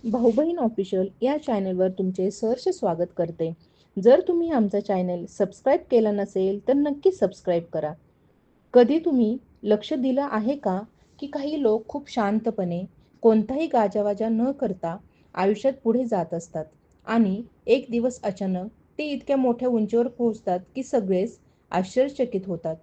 भाऊ बहीण ऑफिशियल या चॅनलवर तुमचे सहर्ष स्वागत करते. जर तुम्ही आमचा चॅनल सबस्क्राईब केला नसेल तर नक्की सबस्क्राईब करा. कधी तुम्ही लक्ष दिलं आहे का की काही लोक खूप शांतपणे कोणताही गाजावाजा न करता आयुष्यात पुढे जात असतात आणि एक दिवस अचानक ते इतक्या मोठ्या उंचीवर पोहोचतात की सगळेच आश्चर्यचकित होतात.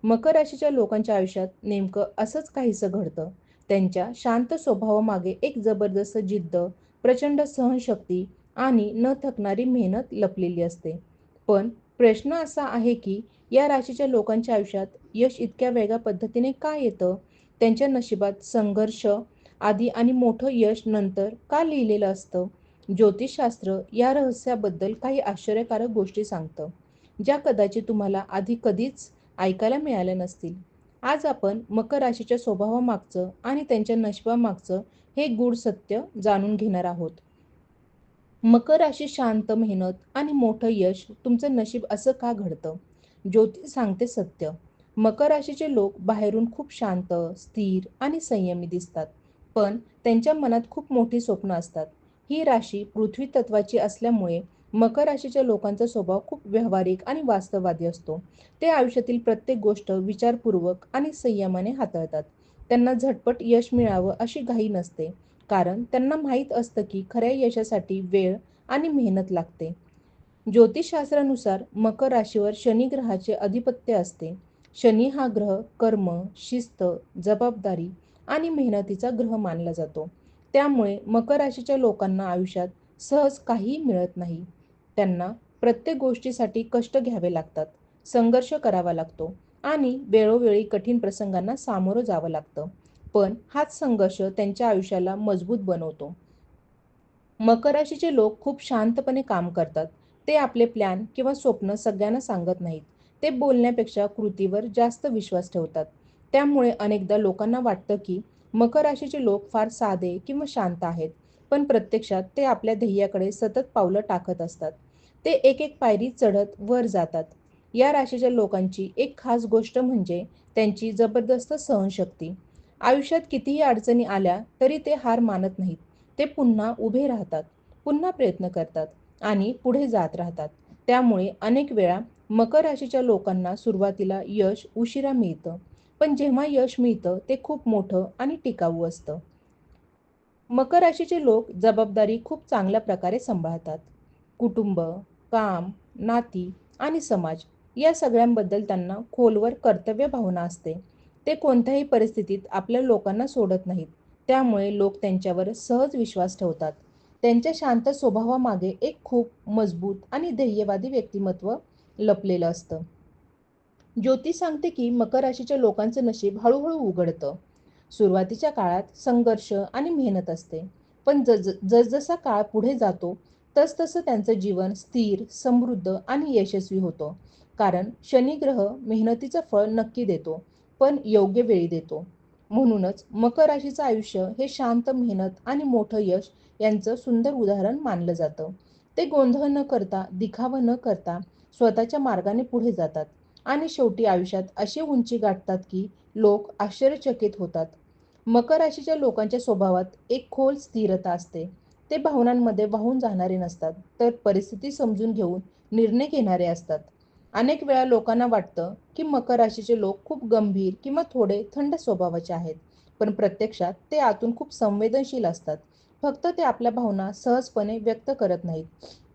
मकर राशीच्या लोकांच्या आयुष्यात नेमकं असंच काहीसं घडतं. त्यांच्या शांत स्वभावामागे एक जबरदस्त जिद्द, प्रचंड सहनशक्ती आणि न थकणारी मेहनत लपलेली असते. पण प्रश्न असा आहे की या राशीच्या लोकांच्या आयुष्यात यश इतक्या वेगळ्या पद्धतीने का येतं? त्यांच्या नशिबात संघर्ष आधी आणि मोठं यश नंतर का लिहिलेलं असतं? ज्योतिषशास्त्र या रहस्याबद्दल काही आश्चर्यकारक गोष्टी सांगतं, ज्या कदाचित तुम्हाला आधी कधीच ऐकायला मिळाल्या नसतील. आज आपण मकर राशीच्या स्वभावामागचं आणि त्यांच्या नशिबामागचं हे गूढ सत्य जाणून घेणार आहोत. मकर राशी शांत मेहनत आणि मोठं यश तुमचं नशीब असं का घडतं? ज्योतिष सांगते सत्य. मकर राशीचे लोक बाहेरून खूप शांत, स्थिर आणि संयमी दिसतात. पण त्यांच्या मनात खूप मोठी स्वप्न असतात. ही राशी पृथ्वी तत्वाची असल्यामुळे मकर राशीच्या लोकांचा स्वभाव खूप व्यावहारिक आणि वास्तववादी असतो. ते आयुष्यातील प्रत्येक गोष्ट विचारपूर्वक आणि संयमाने हाताळतात. त्यांना झटपट यश मिळावं अशी घाई नसते. कारण त्यांना माहीत असतं की खऱ्या यशासाठी वेळ आणि मेहनत लागते. ज्योतिषशास्त्रानुसार मकर राशीवर शनी ग्रहाचे अधिपत्य असते. शनी हा ग्रह कर्म, शिस्त, जबाबदारी आणि मेहनतीचा ग्रह मानला जातो. त्यामुळे मकर राशीच्या लोकांना आयुष्यात सहज काहीही मिळत नाही. त्यांना प्रत्येक गोष्टीसाठी कष्ट घ्यावे लागतात, संघर्ष करावा लागतो आणि वेळोवेळी कठीण प्रसंगांना सामोरं जावं लागतं. पण हाच संघर्ष त्यांच्या आयुष्याला मजबूत बनवतो. मकर राशीचे लोक खूप शांतपणे काम करतात. ते आपले प्लॅन किंवा स्वप्न सगळ्यांना सांगत नाहीत. ते बोलण्यापेक्षा कृतीवर जास्त विश्वास ठेवतात. त्यामुळे अनेकदा लोकांना वाटतं की मकर राशीचे लोक फार साधे किंवा शांत आहेत. पण प्रत्यक्षात ते आपल्या ध्येयाकडे सतत पावलं टाकत असतात. ते एक एक पायरी चढत वर जातात. या राशीच्या लोकांची एक खास गोष्ट म्हणजे त्यांची जबरदस्त सहनशक्ती. आयुष्यात कितीही अडचणी आल्या तरी ते हार मानत नाहीत. ते पुन्हा उभे राहतात, पुन्हा प्रयत्न करतात आणि पुढे जात राहतात. त्यामुळे अनेक वेळा मकर राशीच्या लोकांना सुरुवातीला यश उशिरा मिळतं. पण जेव्हा यश मिळतं ते खूप मोठं आणि टिकाऊ असतं. मकर राशीचे लोक जबाबदारी खूप चांगल्या प्रकारे सांभाळतात. कुटुंब, काम, नाती आणि समाज या सगळ्यांबद्दल त्यांना खोलवर कर्तव्य भावना असते. ते कोणत्याही परिस्थितीत आपल्या लोकांना सोडत नाहीत. त्यामुळे लोक त्यांच्यावर सहज विश्वास ठेवतात. त्यांच्या शांत स्वभावामागे एक खूप मजबूत आणि ध्येयवादी व्यक्तिमत्व लपलेलं असतं. ज्योतिष सांगते की मकर राशीच्या लोकांचं नशीब हळूहळू उघडतं. सुरुवातीच्या काळात संघर्ष आणि मेहनत असते. पण जसजसा काळ पुढे जातो तसतसं त्यांचं जीवन स्थिर, समृद्ध आणि यशस्वी होतं. कारण शनी ग्रह मेहनतीचं फळ नक्की देतो, पण योग्य वेळी देतो. म्हणूनच मकर राशीचं आयुष्य हे शांत मेहनत आणि मोठं यश यांचं सुंदर उदाहरण मानलं जातं. ते गोंधळ न करता, दिखावा न करता स्वतःच्या मार्गाने पुढे जातात आणि शेवटी आयुष्यात अशी उंची गाठतात की लोक आश्चर्यचकित होतात. मकर राशीच्या लोकांच्या स्वभावात एक खोल स्थिरता असते. ते भावनांमध्ये वाहून जाणारे नसतात, तर परिस्थिती समजून घेऊन निर्णय घेणारे असतात. अनेक वेळा लोकांना वाटतं की मकर राशीचे लोक खूप गंभीर किंवा थोडे थंड स्वभावाचे आहेत. पण प्रत्यक्षात ते आतून खूप संवेदनशील असतात. फक्त ते आपल्या भावना सहजपणे व्यक्त करत नाहीत.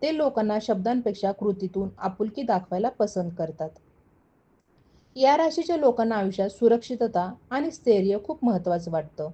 ते लोकांना शब्दांपेक्षा कृतीतून आपुलकी दाखवायला पसंत करतात. या राशीच्या लोकांना आयुष्यात सुरक्षितता आणि स्थैर्य खूप महत्त्वाचं वाटतं.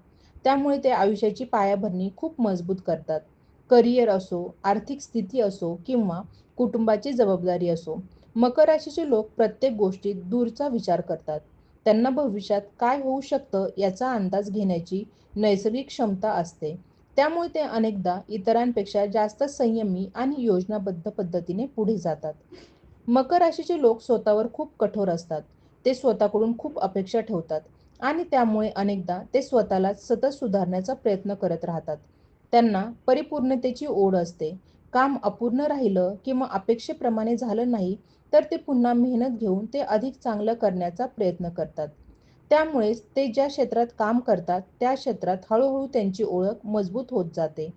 त्यामुळे ते आयुष्याची पायाभरणी खूप मजबूत करतात. करिअर असो, आर्थिक स्थिती असो किंवा कुटुंबाची जबाबदारी असो. मकर राशीचे लोक प्रत्येक गोष्टीत दूरचा विचार करतात. त्यांना भविष्यात काय होऊ शकतं याचा अंदाज घेण्याची नैसर्गिक क्षमता असते. त्यामुळे ते अनेकदा इतरांपेक्षा जास्त संयमी आणि योजनाबद्ध पद्धतीने पुढे जातात. मकर राशीचे लोक स्वतःवर खूप कठोर असतात. ते स्वतःकडून खूप अपेक्षा ठेवतात आणि त्यामुळे अनेकदा ते स्वतःला सतत सुधारण्याचा प्रयत्न करत राहतात. त्यांना परिपूर्णतेची ओढ असते. काम अपूर्ण राहिलं किंवा अपेक्षेप्रमाणे झालं नाही तर ते पुन्हा मेहनत घेऊन ते अधिक चांगलं करण्याचा प्रयत्न करतात. त्यामुळेच ते ज्या क्षेत्रात काम करतात त्या क्षेत्रात हळूहळू त्यांची ओळख मजबूत होत जाते.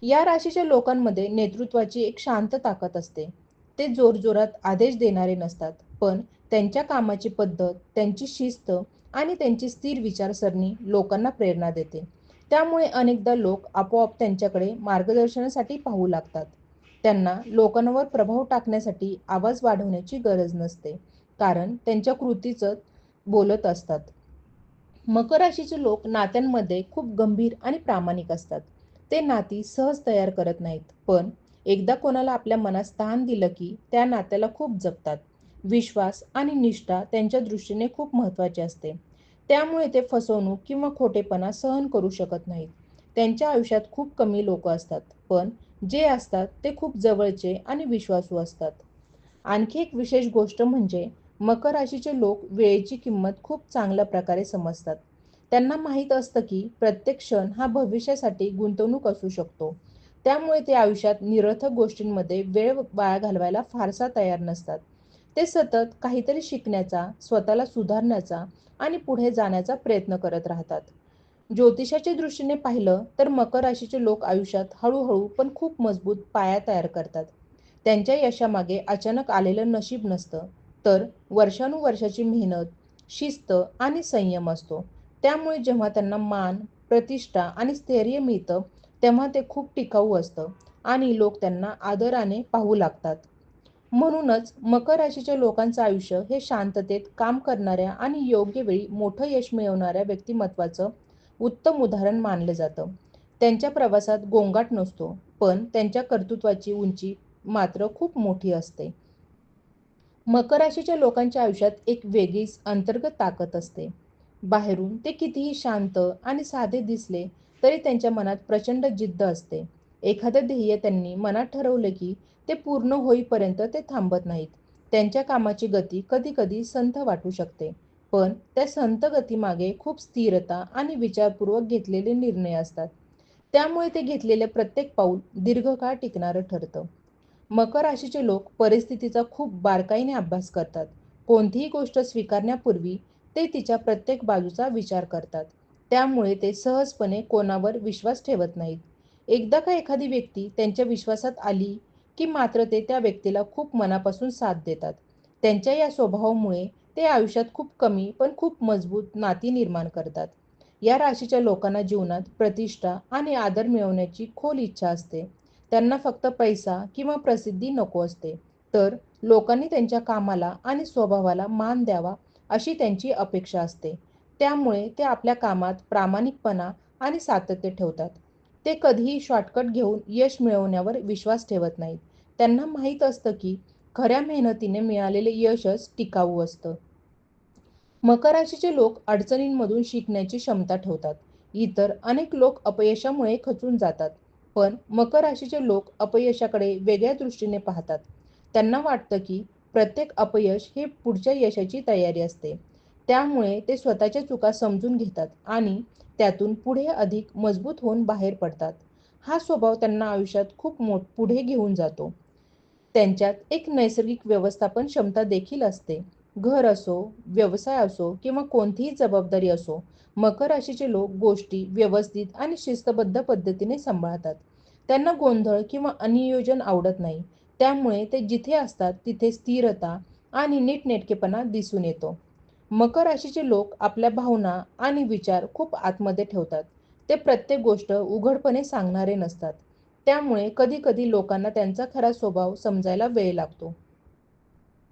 या राशीच्या लोकांमध्ये नेतृत्वाची एक शांत ताकद असते. ते जोरजोरात आदेश देणारे नसतात, पण त्यांच्या कामाची पद्धत, त्यांची शिस्त आणि त्यांची स्थिर विचारसरणी लोकांना प्रेरणा देते. त्यामुळे अनेकदा लोक आपोआप त्यांच्याकडे मार्गदर्शनासाठी पाहू लागतात. त्यांना लोकांवर प्रभाव टाकण्यासाठी आवाज वाढवण्याची गरज नसते, कारण त्यांच्या कृतीच बोलत असतात. मकर राशीचे लोक नात्यांमध्ये खूप गंभीर आणि प्रामाणिक असतात. ते नाती सहज तयार करत नाहीत, पण एकदा कोणाला आपल्या मनात स्थान दिलं की त्या नात्याला खूप जपतात. विश्वास आणि निष्ठा त्यांच्या दृष्टीने खूप महत्त्वाचे असते. त्यामुळे ते फसवणूक किंवा खोटेपणा सहन करू शकत नाहीत. त्यांच्या आयुष्यात खूप कमी लोक असतात, पण जे असतात ते खूप जवळचे आणि विश्वासू असतात. आणखी एक विशेष गोष्ट म्हणजे मकर राशीचे लोक वेळेची किंमत खूप चांगल्या प्रकारे समजतात. त्यांना माहीत असतं की प्रत्येक क्षण हा भविष्यासाठी गुंतवणूक असू शकतो. त्यामुळे ते आयुष्यात निरर्थक गोष्टींमध्ये वेळ वाया घालवायला फारसा तयार नसतात. ते सतत काहीतरी शिकण्याचा, स्वतःला सुधारण्याचा आणि पुढे जाण्याचा प्रयत्न करत राहतात. ज्योतिषाच्या दृष्टीने पाहिलं तर मकर राशीचे लोक आयुष्यात हळूहळू पण खूप मजबूत पाया तयार करतात. त्यांच्या यशामागे अचानक आलेलं नशीब नसतं, तर वर्षानुवर्षाची मेहनत, शिस्त आणि संयम असतो. त्यामुळे जेव्हा त्यांना मान, प्रतिष्ठा आणि स्थैर्य मिळतं, तेव्हा ते खूप टिकाऊ असतं आणि लोक त्यांना आदराने पाहू लागतात. म्हणूनच मकर राशीच्या लोकांचं आयुष्य हे शांततेत काम करणाऱ्या आणि योग्य वेळी मोठं यश मिळवणाऱ्या व्यक्तिमत्वाचं उत्तम उदाहरण मानलं जातं. त्यांच्या प्रवासात गोंगाट नसतो, पण त्यांच्या कर्तृत्वाची उंची मात्र खूप मोठी असते. मकर राशीच्या लोकांच्या आयुष्यात एक वेगळीच अंतर्गत ताकद असते. बाहेरून ते कितीही शांत आणि साधे दिसले तरी त्यांच्या मनात प्रचंड जिद्द असते. एखादं ध्येय त्यांनी मनात ठरवलं की ते पूर्ण होईपर्यंत ते थांबत नाहीत. त्यांच्या कामाची गती कधी-कधी संथ वाटू शकते, पण त्या संथ गतीमागे खूप स्थिरता आणि विचारपूर्वक घेतलेले निर्णय असतात. त्यामुळे ते घेतलेले प्रत्येक पाऊल दीर्घकाळ टिकणारं ठरतं. मकर राशीचे लोक परिस्थितीचा खूप बारकाईने अभ्यास करतात. कोणतीही गोष्ट स्वीकारण्यापूर्वी ते तिच्या प्रत्येक बाजूचा विचार करतात. त्यामुळे ते सहजपणे कोणावर विश्वास ठेवत नाहीत. एकदा का एखादी व्यक्ती त्यांच्या विश्वासात आली की मात्र ते त्या व्यक्तीला खूप मनापासून साथ देतात. त्यांच्या या स्वभावामुळे ते आयुष्यात खूप कमी पण खूप मजबूत नाती निर्माण करतात. या राशीच्या लोकांना जीवनात प्रतिष्ठा आणि आदर मिळवण्याची खोल इच्छा असते. त्यांना फक्त पैसा किंवा प्रसिद्धी नको असते, तर लोकांनी त्यांच्या कामाला आणि स्वभावाला मान द्यावा अशी त्यांची अपेक्षा असते. त्यामुळे ते आपल्या कामात प्रामाणिकपणा आणि सातत्य ठेवतात. ते कधीही शॉर्टकट घेऊन यश मिळवण्यावर विश्वास ठेवत नाहीत. त्यांना माहीत असतं की खऱ्या मेहनतीने मिळालेले यशच टिकाऊ असतं. मकर राशीचे लोक अडचणींमधून शिकण्याची क्षमता ठेवतात. इतर अनेक लोक अपयशामुळे खचून जातात, पण मकर राशीचे लोक अपयशाकडे वेगळ्या दृष्टीने पाहतात. त्यांना वाटतं की प्रत्येक अपयश हे पुढच्या यशाची तयारी असते. त्यामुळे ते स्वतःच्या चुका समजून घेतात आणि त्यातून पुढे अधिक मजबूत होऊन बाहेर पडतात. हा स्वभाव त्यांना आयुष्यात खूप पुढे घेऊन जातो. त्यांच्यात एक नैसर्गिक व्यवस्थापन क्षमता देखील असते. घर असो, व्यवसाय असो किंवा कोणतीही जबाबदारी असो, मकर राशीचे लोक गोष्टी व्यवस्थित आणि शिस्तबद्ध पद्धतीने सांभाळतात. त्यांना गोंधळ किंवा अनियोजन आवडत नाही. त्यामुळे ते जिथे असतात तिथे स्थिरता आणि नीटनेटकेपणा दिसून येतो. मकर राशीचे लोक आपल्या भावना आणि विचार खूप आतमध्ये ठेवतात. ते प्रत्येक गोष्ट उघडपणे सांगणारे नसतात. त्यामुळे कधी-कधी लोकांना त्यांचा खरा स्वभाव समजायला वेळ लागतो.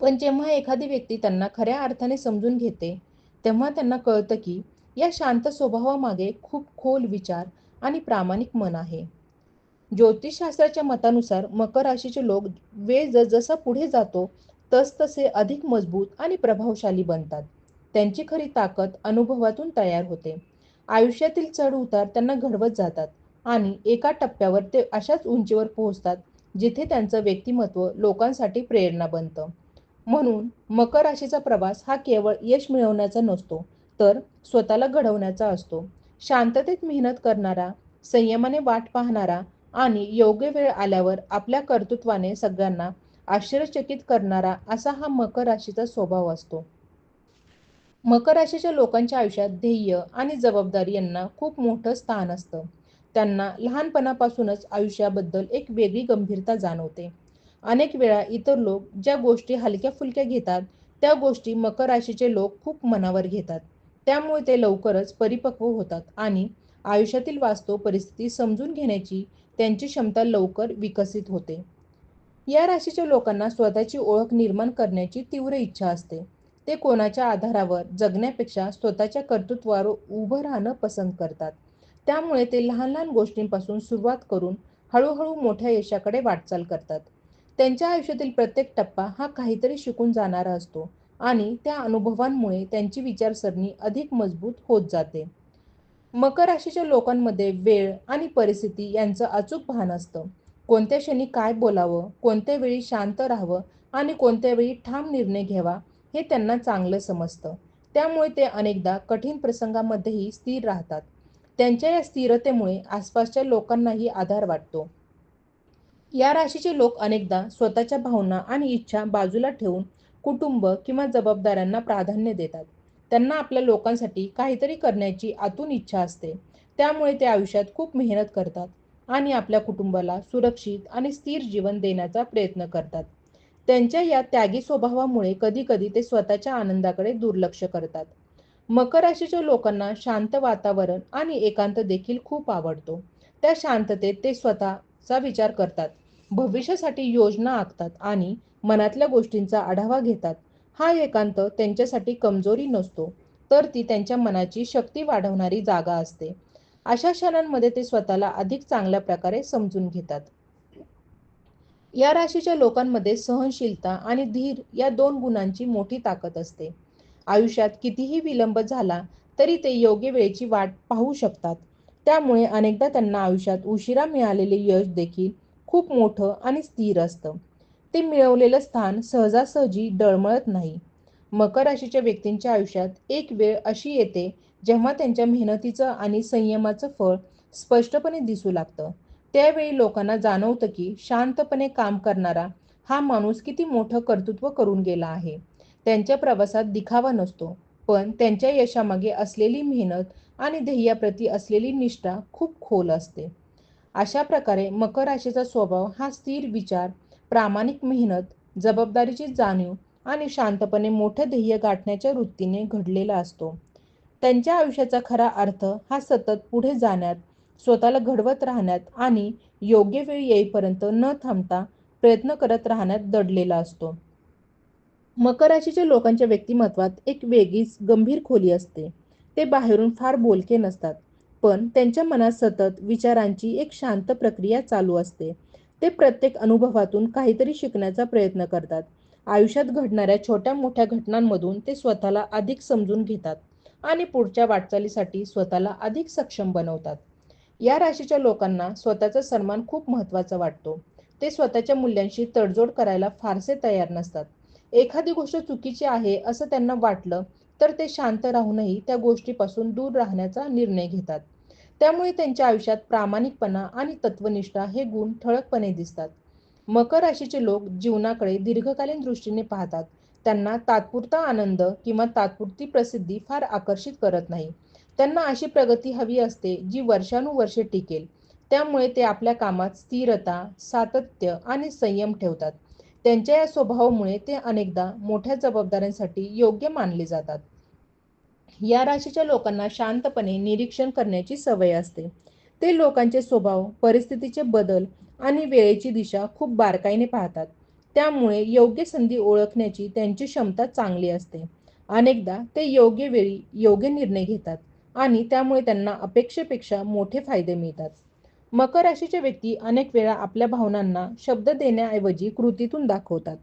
पण जेव्हा एखादी व्यक्ती त्यांना खऱ्या अर्थाने समजून घेते, तेव्हा त्यांना कळतं की या शांत स्वभावामागे खूप खोल विचार आणि प्रामाणिक मन आहे. ज्योतिषशास्त्राच्या मतानुसार मकर राशीचे लोक वेळ जसजसा पुढे जातो, तसतसे अधिक मजबूत आणि प्रभावशाली बनतात. त्यांची खरी ताकद अनुभवातून तयार होते. आयुष्यातील चढ-उतार त्यांना घडवत जातात आणि एका टप्प्यावर ते अशाच उंचीवर पोहोचतात, जिथे त्यांचं व्यक्तिमत्व लोकांसाठी प्रेरणा बनतं. म्हणून मकर राशीचा प्रवास हा केवळ यश मिळवण्याचा नसतो, तर स्वतःला घडवण्याचा असतो. शांततेत मेहनत करणारा, संयमाने वाट पाहणारा आणि योग्य वेळ आल्यावर आपल्या कर्तृत्वाने सगळ्यांना आश्चर्यचकित करणारा असा हा मकर राशीचा स्वभाव असतो. मकर राशीच्या लोकांच्या आयुष्यात ध्येय आणि जबाबदारी यांना खूप मोठं स्थान असतं. त्यांना लहानपणापासूनच आयुष्याबद्दल एक वेगळी गंभीरता जाणवते. अनेक वेळा इतर लोक ज्या गोष्टी हलक्या-फुलक्या घेतात, त्या गोष्टी मकर राशीचे लोक खूप मनावर घेतात. त्यामुळे ते लवकरच परिपक्व होतात आणि आयुष्यातील वास्तव परिस्थिती समजून घेण्याची त्यांची क्षमता लवकर विकसित होते. या राशीच्या लोकांना स्वतःची ओळख निर्माण करण्याची तीव्र इच्छा असते. ते कोणाच्या आधारावर जगण्यापेक्षा स्वतःच्या कर्तृत्वावर उभं राहणं पसंत करतात. त्यामुळे ते लहान-लहान गोष्टींपासून सुरुवात करून हळू-हळू मोठ्या यशाकडे वाटचाल करतात. त्यांच्या आयुष्यातील प्रत्येक टप्पा हा काहीतरी शिकून जाणारा असतो आणि त्या अनुभवांमुळे त्यांची विचारसरणी अधिक मजबूत होत जाते. मकर राशीच्या लोकांमध्ये वेळ आणि परिस्थिती यांचं अचूक भान असतं. कोणत्या क्षणी काय बोलावं, कोणत्या वेळी शांत राहावं आणि कोणत्या वेळी ठाम निर्णय घ्यावा हे त्यांना चांगलं समजतं. त्यामुळे ते अनेकदा कठीण प्रसंगामध्येही स्थिर राहतात. त्यांच्या या स्थिरतेमुळे आसपासच्या लोकांनाही आधार वाटतो. या राशीचे लोक अनेकदा स्वतःच्या भावना आणि इच्छा बाजूला ठेवून कुटुंब किंवा जबाबदाऱ्यांना प्राधान्य देतात. त्यांना आपल्या लोकांसाठी काहीतरी करण्याची आतून इच्छा असते. त्यामुळे ते आयुष्यात खूप मेहनत करतात आणि आपल्या कुटुंबाला सुरक्षित आणि स्थिर जीवन देण्याचा प्रयत्न करतात. त्यांच्या या त्यागी स्वभावामुळे कधी-कधी ते स्वतःच्या आनंदाकडे दुर्लक्ष करतात. मकर राशीच्या लोकांना शांत वातावरण आणि एकांत देखील खूप आवडतो. त्या शांततेत ते स्वतःचा विचार करतात, भविष्यासाठी योजना आखतात आणि मनातल्या गोष्टींचा आढावा घेतात. हा एकांत त्यांच्यासाठी कमजोरी नसतो, तर ती त्यांच्या मनाची शक्ती वाढवणारी जागा असते. अशा क्षणांमध्ये ते स्वतःला अधिक चांगल्या प्रकारे समजून घेतात. या राशीच्या लोकांमध्ये सहनशीलता आणि धीर या दोन गुणांची मोठी ताकद असते. आयुष्यात कितीही विलंब झाला तरी ते योग्य वेळेची वाट पाहू शकतात. त्यामुळे अनेकदा त्यांना आयुष्यात उशिरा मिळालेले यश देखील खूप मोठं आणि स्थिर असतं. ते मिळवलेलं स्थान सहजासहजी डळमळत नाही. मकर राशीच्या व्यक्तींच्या आयुष्यात एक वेळ अशी येते जेव्हा त्यांच्या मेहनतीचं आणि संयमाचं फळ स्पष्टपणे दिसू लागतं. त्यावेळी लोकांना जाणवतं की शांतपणे काम करणारा हा माणूस किती मोठं कर्तृत्व करून गेला आहे. त्यांच्या प्रवासात दिखावा नसतो, पण त्यांच्या यशामागे असलेली मेहनत आणि ध्येयाप्रती असलेली निष्ठा खूप खोल असते. अशा प्रकारे मकर राशीचा स्वभाव हा स्थिर विचार, प्रामाणिक मेहनत, जबाबदारीची जाणीव आणि शांतपणे मोठं ध्येय गाठण्याच्या वृत्तीने घडलेला असतो. त्यांच्या आयुष्याचा खरा अर्थ हा सतत पुढे जाण्यात, स्वतःला घडवत राहण्यात आणि योग्य वेळ येईपर्यंत न थांबता प्रयत्न करत राहण्यात दडलेला असतो. मकर राशीच्या लोकांच्या व्यक्तिमत्वात एक वेगळीच गंभीर खोली असते. ते बाहेरून फार बोलके नसतात, पण त्यांच्या मनात सतत विचारांची एक शांत प्रक्रिया चालू असते. ते प्रत्येक अनुभवातून काहीतरी शिकण्याचा प्रयत्न करतात. आयुष्यात घडणाऱ्या छोट्या-मोठ्या घटनांमधून ते स्वतःला अधिक समजून घेतात आणि पुढच्या वाटचालीसाठी स्वतःला अधिक सक्षम बनवतात. या राशीच्या लोकांना स्वतःचा सन्मान खूप महत्त्वाचा वाटतो. ते स्वतःच्या मूल्यांशी तडजोड करायला फारसे तयार नसतात. एखादी गोष्ट चुकीची आहे असं त्यांना वाटलं, तर ते शांत राहूनही त्या गोष्टीपासून दूर राहण्याचा निर्णय घेतात. त्यामुळे त्यांच्या आयुष्यात प्रामाणिकपणा आणि तत्वनिष्ठा हे गुण ठळकपणे दिसतात. मकर राशीचे लोक जीवनाकडे दीर्घकालीन दृष्टीने पाहतात. त्यांना तात्पुरता आनंद किंवा तात्पुरती प्रसिद्धी फार आकर्षित करत नाही. त्यांना अशी प्रगती हवी असते जी वर्षानुवर्षे टिकेल. त्यामुळे ते आपल्या कामात स्थिरता, सातत्य आणि संयम ठेवतात. त्यांच्या या स्वभावामुळे ते अनेकदा मोठ्या जबाबदाऱ्यांसाठी योग्य मानले जातात. या राशीच्या लोकांना शांतपणे निरीक्षण करण्याची सवय असते. ते लोकांचे स्वभाव, परिस्थितीचे बदल आणि वेळेची दिशा खूप बारकाईने पाहतात. त्यामुळे योग्य संधी ओळखण्याची त्यांची क्षमता चांगली असते. अनेकदा ते योग्य वेळी योग्य निर्णय घेतात आणि त्यामुळे त्यांना अपेक्षेपेक्षा मोठे फायदे मिळतात. मकर राशीचे व्यक्ती अनेक वेळा आपल्या भावनांना शब्द देण्याऐवजी कृतीतून दाखवतात.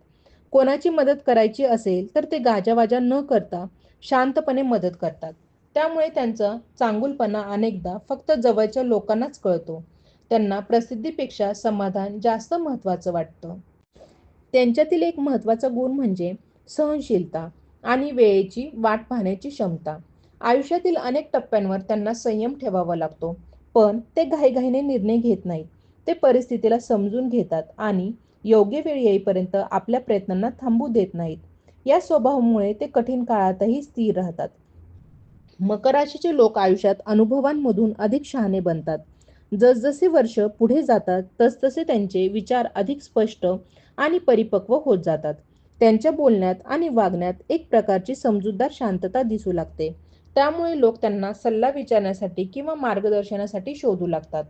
कोणाची मदत करायची असेल तर ते गाजावाजा न करता शांतपणे मदत करतात. त्यामुळे त्यांचा चांगुलपणा अनेकदा फक्त जवळच्या लोकांनाच कळतो. त्यांना प्रसिद्धीपेक्षा समाधान जास्त महत्त्वाचं वाटतं. त्यांच्यातील एक महत्त्वाचा गुण म्हणजे सहनशीलता आणि वेळेची वाट पाहण्याची क्षमता. आयुष्यातील अनेक टप्प्यांवर त्यांना संयम ठेवावा लागतो, पण ते घाईघाईने निर्णय घेत नाहीत. ते परिस्थितीला समजून घेतात आणि योग्य वेळ येईपर्यंत आपल्या प्रयत्नांना थांबू देत नाहीत. या स्वभावामुळे ते कठीण काळातही स्थिर राहतात. मकर राशीचे लोक आयुष्यात अनुभवांमधून अधिक शहाणे बनतात. जसजसे वर्ष पुढे जातात तसतसे त्यांचे विचार अधिक स्पष्ट आणि परिपक्व होत जातात. त्यांच्या बोलण्यात आणि वागण्यात एक प्रकारची समजूतदार शांतता दिसू लागते. त्यामुळे लोक त्यांना सल्ला विचारण्यासाठी किंवा मार्गदर्शनासाठी शोधू लागतात.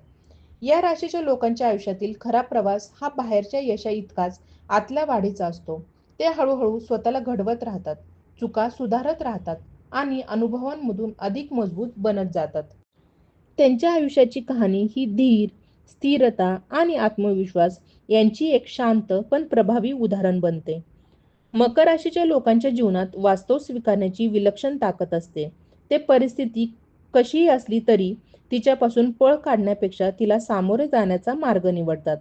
या राशीच्या लोकांच्या आयुष्यातील खरा प्रवास हा बाहेरच्या यशाइतकाच आतल्या वाढीचा असतो. ते हळूहळू स्वतःला घडवत राहतात, चुका सुधारत राहतात आणि अनुभवांमधून अधिक मजबूत बनत जातात. त्यांच्या आयुष्याची कहाणी ही धीर, स्थिरता आणि आत्मविश्वास यांची एक शांत पण प्रभावी उदाहरण बनते. मकर राशीच्या लोकांच्या जीवनात वास्तव स्वीकारण्याची विलक्षण ताकद असते. ते परिस्थिती कशीही असली तरी तिच्यापासून पळ काढण्यापेक्षा तिला सामोरे जाण्याचा मार्ग निवडतात.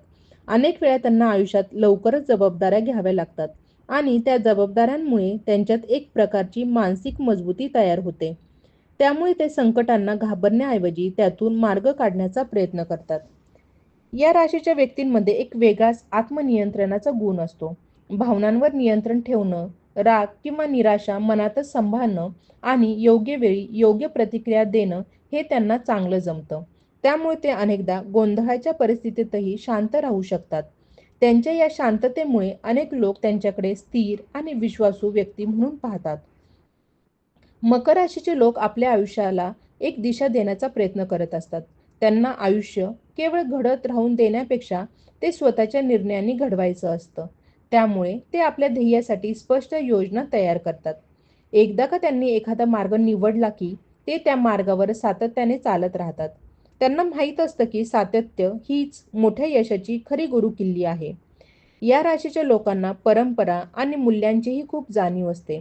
अनेक वेळा त्यांना आयुष्यात लवकरच जबाबदाऱ्या घ्याव्या लागतात आणि त्या जबाबदाऱ्यांमुळे त्यांच्यात एक प्रकारची मानसिक मजबुती तयार होते. त्यामुळे ते संकटांना घाबरण्याऐवजी त्यातून मार्ग काढण्याचा प्रयत्न करतात. या राशीच्या व्यक्तींमध्ये एक वेगळाच आत्मनियंत्रणाचा गुण असतो. भावनांवर नियंत्रण ठेवणं, राग किंवा निराशा मनातच सांभाळणं आणि योग्य वेळी योग्य प्रतिक्रिया देणं हे त्यांना चांगलं जमतं. त्यामुळे ते अनेकदा गोंधळाच्या परिस्थितीतही शांत राहू शकतात. त्यांच्या या शांततेमुळे अनेक लोक त्यांच्याकडे स्थिर आणि विश्वासू व्यक्ती म्हणून पाहतात. मकर राशीचे लोक आपल्या आयुष्याला एक दिशा देण्याचा प्रयत्न करत असतात. त्यांना आयुष्य केवळ घडत राहून देण्यापेक्षा ते स्वतःच्या निर्णयांनी घडवायचं असतं. त्यामुळे ते आपल्या ध्येयासाठी स्पष्ट योजना तयार करतात. एकदा का त्यांनी एखादा मार्ग निवडला की ते त्या मार्गावर सातत्याने चालत राहतात. त्यांना माहीत असतं की सातत्य हीच मोठ्या यशाची खरी गुरुकिल्ली आहे. या राशीच्या लोकांना परंपरा आणि मूल्यांचीही खूप जाणीव असते.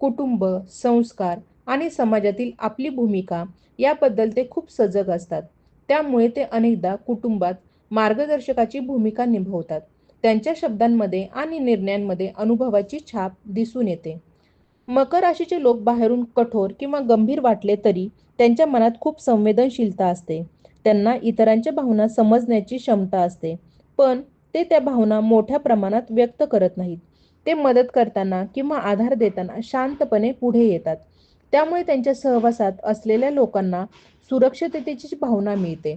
कुटुंब, संस्कार आणि समाजातील आपली भूमिका याबद्दल ते खूप सजग असतात. त्यामुळे ते अनेकदा कुटुंबात मार्गदर्शकाची भूमिका निभावतात. त्यांच्या शब्दांमध्ये आणि निर्णयांमध्ये अनुभवाची छाप दिसून येते. मकर राशीचे लोक बाहेरून कठोर किंवा गंभीर वाटले तरी त्यांच्या मनात खूप संवेदनशीलता असते. त्यांना इतरांच्या भावना समजण्याची क्षमता असते. पण ते त्या भावना मोठ्या प्रमाणात व्यक्त करत नाहीत. ते मदत करताना किंवा आधार देताना शांतपणे पुढे येतात. त्यामुळे त्यांच्या सहवासात असलेल्या लोकांना सुरक्षिततेची भावना मिळते.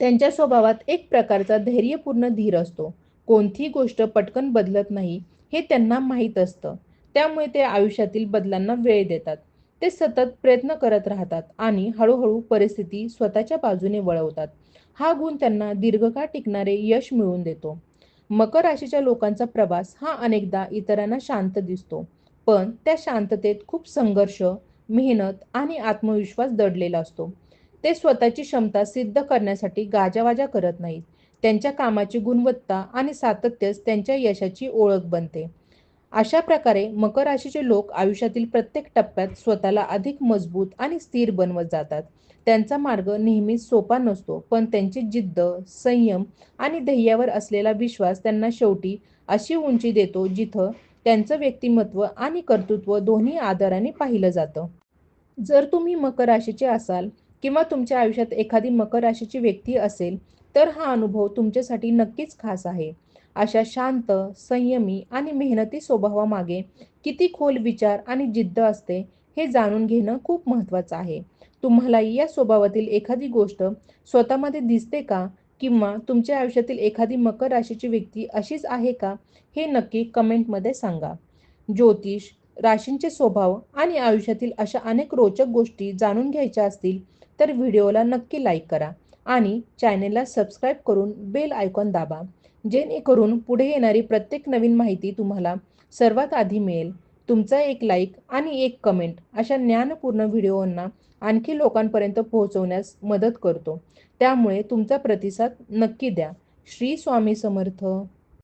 त्यांच्या स्वभावात एक प्रकारचा धैर्यपूर्ण धीर असतो. कोणतीही गोष्ट पटकन बदलत नाही हे त्यांना माहीत असतं. त्यामुळे ते आयुष्यातील बदलांना वेळ देतात. ते सतत प्रयत्न करत राहतात आणि हळूहळू परिस्थिती स्वतःच्या बाजूने वळवतात. हा गुण त्यांना दीर्घकाळ टिकणारे यश मिळवून देतो. मकर राशीच्या लोकांचा प्रवास हा अनेकदा इतरांना शांत दिसतो. पण त्या शांततेत खूप संघर्ष, मेहनत आणि आत्मविश्वास दडलेला असतो. ते स्वतःची क्षमता सिद्ध करण्यासाठी गाजावाजा करत नाहीत. त्यांच्या कामाची गुणवत्ता आणि सातत्यच त्यांच्या यशाची ओळख बनते. अशा प्रकारे मकर राशीचे लोक आयुष्यातील प्रत्येक टप्प्यात स्वतःला अधिक मजबूत आणि स्थिर बनवत जातात. त्यांचा मार्ग नेहमीच सोपा नसतो, पण त्यांची जिद्द, संयम आणि ध्येयावर असलेला विश्वास त्यांना शेवटी अशी उंची देतो जिथं त्यांचं व्यक्तिमत्व आणि कर्तृत्व दोन्ही आदराने पाहिलं जातं. जर तुम्ही मकर राशीचे असाल किंवा तुमच्या आयुष्यात एखादी मकर राशीची व्यक्ती असेल, तर हा अनुभव तुमच्यासाठी नक्कीच खास आहे. अशा शांत, संयमी आणि मेहनती स्वभावामागे किती खोल विचार आणि जिद्द असते, हे जाणून घेणं खूप महत्त्वाचं आहे. तुम्हाला या स्वभावातील एखादी गोष्ट स्वतःमध्ये दिसते का? किंवा तुमच्या आयुष्यातील एखादी मकर राशीची व्यक्ती अशीच आहे का? हे नक्की कमेंटमध्ये सांगा. ज्योतिष, राशींचे स्वभाव आणि आयुष्यातील अशा अनेक रोचक गोष्टी जाणून घ्यायच्या असतील तर व्हिडिओला नक्की लाईक करा आणि चॅनेलला सबस्क्राईब करून बेल आयकॉन दाबा, जेणेकरून पुढे येणारी प्रत्येक नवीन माहिती तुम्हाला सर्वात आधी मिळेल. तुमचा एक लाईक आणि एक कमेंट अशा ज्ञानपूर्ण व्हिडिओंना आणखी लोकांपर्यंत पोहोचवण्यास मदत करतो. त्यामुळे तुमचा प्रतिसाद नक्की द्या. श्री स्वामी समर्थ.